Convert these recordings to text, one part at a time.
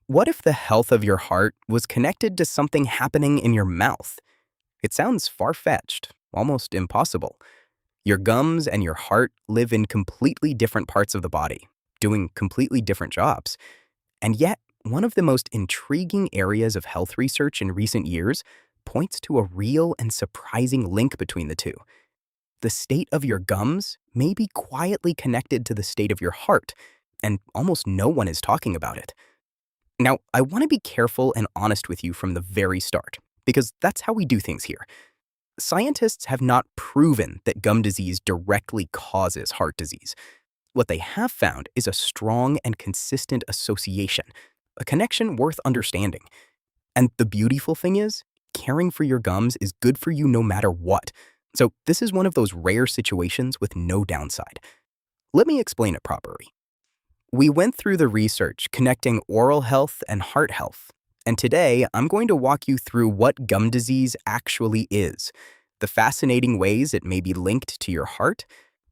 What if the health of your heart was connected to something happening in your mouth? It sounds far-fetched, almost impossible. Your gums and your heart live in completely different parts of the body, doing completely different jobs. And yet, one of the most intriguing areas of health research in recent years points to a real and surprising link between the two. The state of your gums may be quietly connected to the state of your heart, and almost no one is talking about it. Now, I want to be careful and honest with you from the very start, because that's how we do things here. Scientists have not proven that gum disease directly causes heart disease. What they have found is a strong and consistent association, a connection worth understanding. And the beautiful thing is, caring for your gums is good for you no matter what. So this is one of those rare situations with no downside. Let me explain it properly. We went through the research connecting oral health and heart health, and today I'm going to walk you through what gum disease actually is, the fascinating ways it may be linked to your heart,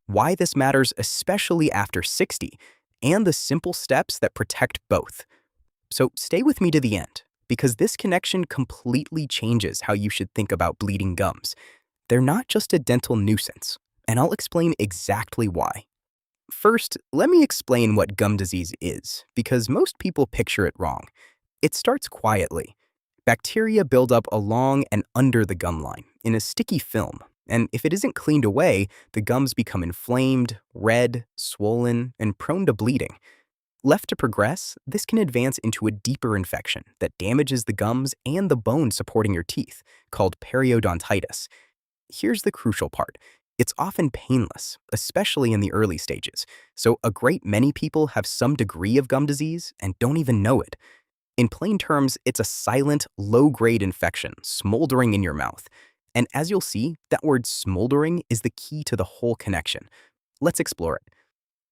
why this matters especially after 60, and the simple steps that protect both. So stay with me to the end, because this connection completely changes how you should think about bleeding gums. They're not just a dental nuisance, and I'll explain exactly why. First, let me explain what gum disease is, because most people picture it wrong. It starts quietly. Bacteria build up along and under the gum line in a sticky film, and if it isn't cleaned away, the gums become inflamed, red, swollen, and prone to bleeding. Left to progress, this can advance into a deeper infection that damages the gums and the bone supporting your teeth, called periodontitis. Here's the crucial part. It's often painless, especially in the early stages, so a great many people have some degree of gum disease and don't even know it. In plain terms, it's a silent, low-grade infection smoldering in your mouth. And as you'll see, that word smoldering is the key to the whole connection. Let's explore it.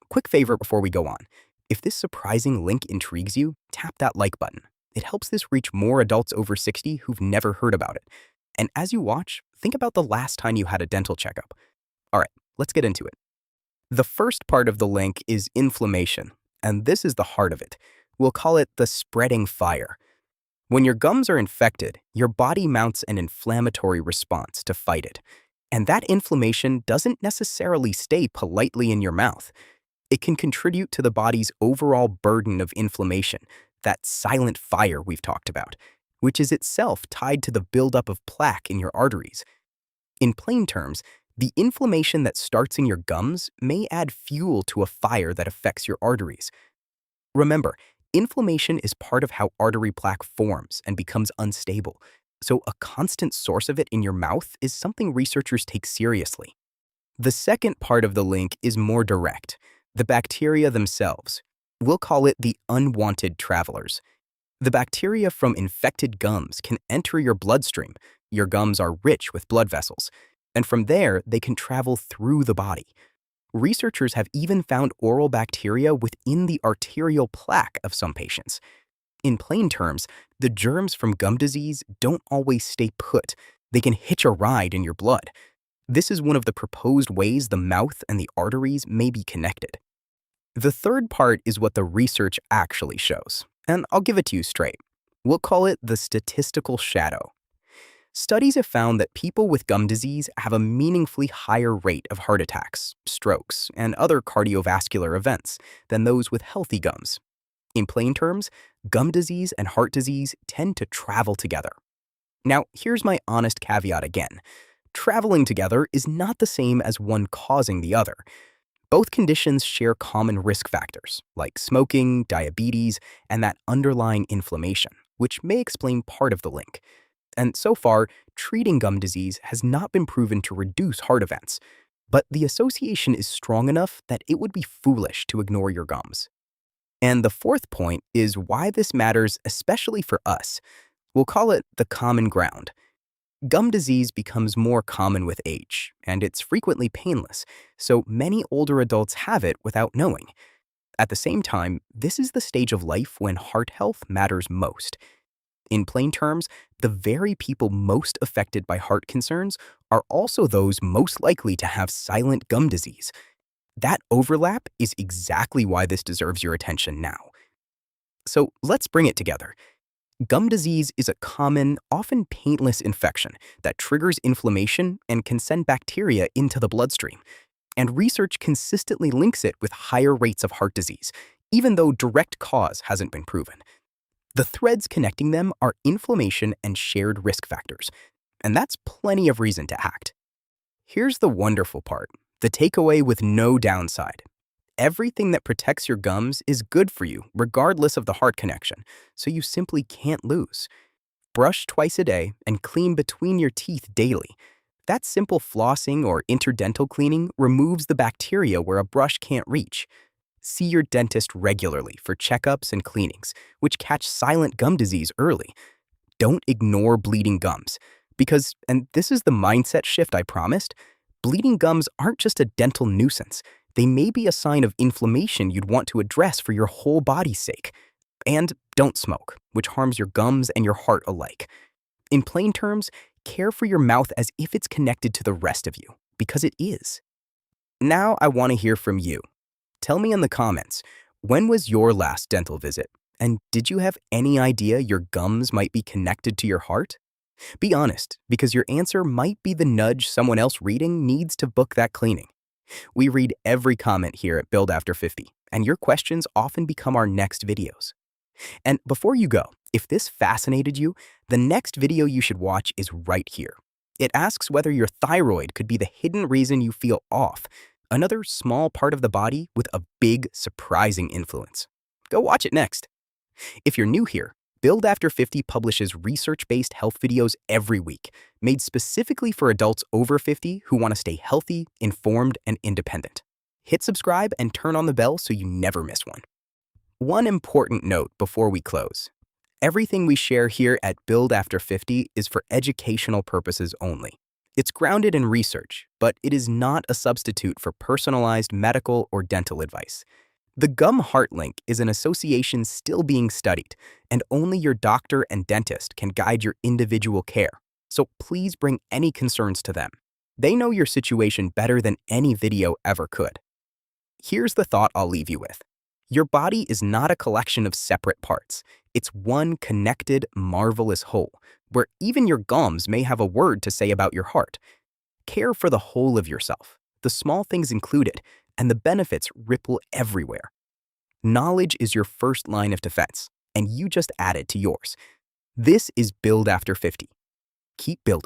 Quick favor before we go on. If this surprising link intrigues you, tap that like button. It helps this reach more adults over 60 who've never heard about it. And as you watch, think about the last time you had a dental checkup. All right, let's get into it. The first part of the link is inflammation, and this is the heart of it. We'll call it the spreading fire. When your gums are infected, your body mounts an inflammatory response to fight it. And that inflammation doesn't necessarily stay politely in your mouth. It can contribute to the body's overall burden of inflammation, that silent fire we've talked about, which is itself tied to the buildup of plaque in your arteries. In plain terms, the inflammation that starts in your gums may add fuel to a fire that affects your arteries. Remember, inflammation is part of how artery plaque forms and becomes unstable, so a constant source of it in your mouth is something researchers take seriously. The second part of the link is more direct, the bacteria themselves. We'll call it the unwanted travelers. The bacteria from infected gums can enter your bloodstream. Your gums are rich with blood vessels, and from there, they can travel through the body. Researchers have even found oral bacteria within the arterial plaque of some patients. In plain terms, the germs from gum disease don't always stay put. They can hitch a ride in your blood. This is one of the proposed ways the mouth and the arteries may be connected. The third part is what the research actually shows, and I'll give it to you straight. We'll call it the statistical shadow. Studies have found that people with gum disease have a meaningfully higher rate of heart attacks, strokes, and other cardiovascular events than those with healthy gums. In plain terms, gum disease and heart disease tend to travel together. Now, here's my honest caveat again. Traveling together is not the same as one causing the other. Both conditions share common risk factors, like smoking, diabetes, and that underlying inflammation, which may explain part of the link. And so far, treating gum disease has not been proven to reduce heart events, but the association is strong enough that it would be foolish to ignore your gums. And the fourth point is why this matters, especially for us. We'll call it the common ground. Gum disease becomes more common with age, and it's frequently painless, so many older adults have it without knowing. At the same time, this is the stage of life when heart health matters most. In plain terms, the very people most affected by heart concerns are also those most likely to have silent gum disease. That overlap is exactly why this deserves your attention now. So let's bring it together. Gum disease is a common, often painless infection that triggers inflammation and can send bacteria into the bloodstream. And research consistently links it with higher rates of heart disease, even though direct cause hasn't been proven. The threads connecting them are inflammation and shared risk factors, and that's plenty of reason to act. Here's the wonderful part, the takeaway with no downside. Everything that protects your gums is good for you, regardless of the heart connection, so you simply can't lose. Brush twice a day and clean between your teeth daily. That simple flossing or interdental cleaning removes the bacteria where a brush can't reach. See your dentist regularly for checkups and cleanings, which catch silent gum disease early. Don't ignore bleeding gums, because, and this is the mindset shift I promised, bleeding gums aren't just a dental nuisance. They may be a sign of inflammation you'd want to address for your whole body's sake. And don't smoke, which harms your gums and your heart alike. In plain terms, care for your mouth as if it's connected to the rest of you, because it is. Now I want to hear from you. Tell me in the comments, when was your last dental visit? And did you have any idea your gums might be connected to your heart? Be honest, because your answer might be the nudge someone else reading needs to book that cleaning. We read every comment here at Build After 50, and your questions often become our next videos. And before you go, if this fascinated you, the next video you should watch is right here. It asks whether your thyroid could be the hidden reason you feel off, another small part of the body with a big, surprising influence. Go watch it next. If you're new here, Build After 50 publishes research-based health videos every week, made specifically for adults over 50 who want to stay healthy, informed, and independent. Hit subscribe and turn on the bell so you never miss one. One important note before we close. Everything we share here at Build After 50 is for educational purposes only. It's grounded in research, but it is not a substitute for personalized medical or dental advice. The gum-heart link is an association still being studied, and only your doctor and dentist can guide your individual care. So please bring any concerns to them. They know your situation better than any video ever could. Here's the thought I'll leave you with. Your body is not a collection of separate parts. It's one connected, marvelous whole, where even your gums may have a word to say about your heart. Care for the whole of yourself, the small things included, and the benefits ripple everywhere. Knowledge is your first line of defense, and you just added to yours. This is Build After 50. Keep building.